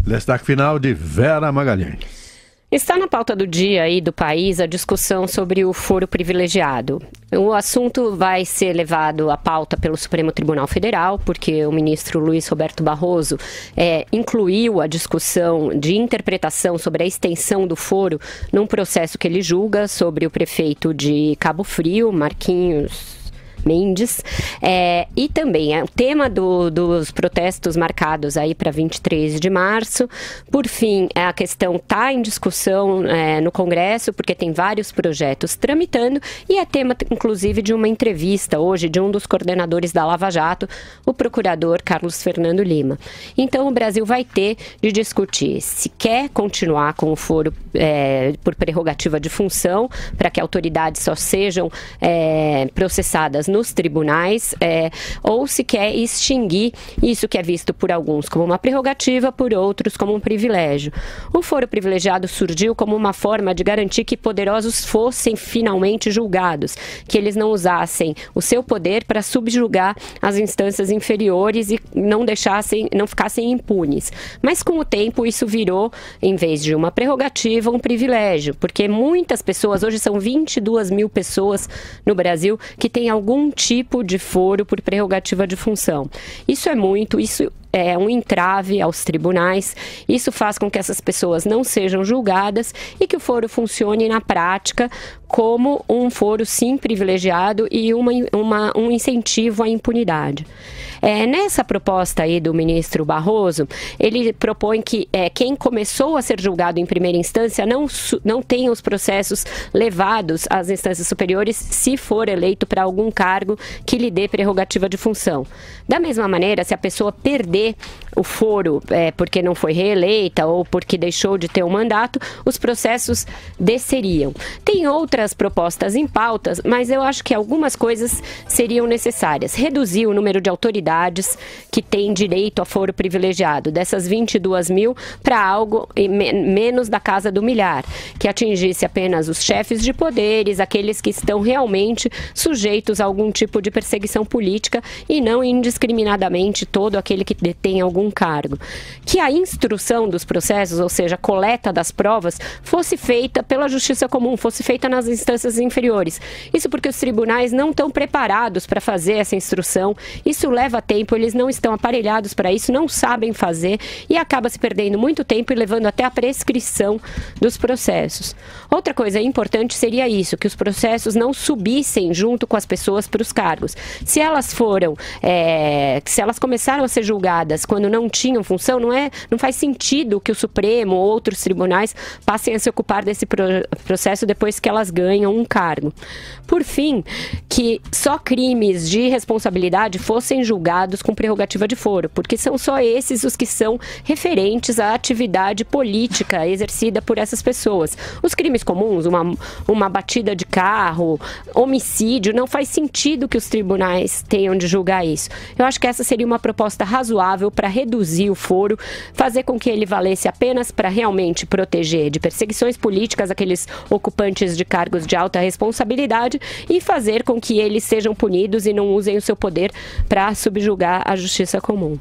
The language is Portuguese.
Destaque final de Vera Magalhães. Está na pauta do dia aí do país a discussão sobre o foro privilegiado. O assunto vai ser levado à pauta pelo Supremo Tribunal Federal, porque o ministro Luiz Roberto Barroso incluiu a discussão de interpretação sobre a extensão do foro num processo que ele julga sobre o prefeito de Cabo Frio, Marquinhos Mendes, e também o tema dos protestos marcados aí para 23 de março. Por fim, a questão está em discussão no Congresso, porque tem vários projetos tramitando, e é tema, inclusive, de uma entrevista hoje de um dos coordenadores da Lava Jato, o procurador Carlos Fernando Lima. Então, o Brasil vai ter de discutir se quer continuar com o foro por prerrogativa de função, para que autoridades só sejam processadas nos tribunais, ou se quer extinguir isso que é visto por alguns como uma prerrogativa, por outros como um privilégio. O foro privilegiado surgiu como uma forma de garantir que poderosos fossem finalmente julgados, que eles não usassem o seu poder para subjugar as instâncias inferiores e não ficassem impunes. Mas com o tempo isso virou, em vez de uma prerrogativa, um privilégio, porque muitas pessoas, hoje são 22 mil pessoas no Brasil que têm algum tipo de foro por prerrogativa de função. Isso é muito, isso é um entrave aos tribunais, isso faz com que essas pessoas não sejam julgadas e que o foro funcione na prática como um foro sim privilegiado e um incentivo à impunidade. Nessa proposta aí do ministro Barroso, ele propõe que quem começou a ser julgado em primeira instância não tenha os processos levados às instâncias superiores se for eleito para algum cargo que lhe dê prerrogativa de função. Da mesma maneira, se a pessoa perder o foro porque não foi reeleita ou porque deixou de ter um mandato, os processos desceriam. Tem outras propostas em pautas, mas eu acho que algumas coisas seriam necessárias. Reduzir o número de autoridades que têm direito a foro privilegiado, dessas 22 mil, para algo menos da casa do milhar, que atingisse apenas os chefes de poderes, aqueles que estão realmente sujeitos a algum tipo de perseguição política e não indiscriminadamente todo aquele que detém algum cargo. Que a instrução dos processos, ou seja, a coleta das provas, fosse feita pela justiça comum, fosse feita nas instâncias inferiores. Isso porque os tribunais não estão preparados para fazer essa instrução, isso leva tempo, eles não estão aparelhados para isso, não sabem fazer e acaba se perdendo muito tempo e levando até a prescrição dos processos. Outra coisa importante seria isso, que os processos não subissem junto com as pessoas para os cargos. Se elas começaram a ser julgadas quando não tinham função, não faz sentido que o Supremo ou outros tribunais passem a se ocupar desse processo depois que elas ganham um cargo. Por fim, que só crimes de responsabilidade fossem julgados com prerrogativa de foro, porque são só esses os que são referentes à atividade política exercida por essas pessoas. Os crimes comuns, uma batida de carro, homicídio, não faz sentido que os tribunais tenham de julgar isso. Eu acho que essa seria uma proposta razoável para reduzir o foro, fazer com que ele valesse apenas para realmente proteger de perseguições políticas aqueles ocupantes de cargos de alta responsabilidade e fazer com que eles sejam punidos e não usem o seu poder para subjugar a justiça comum.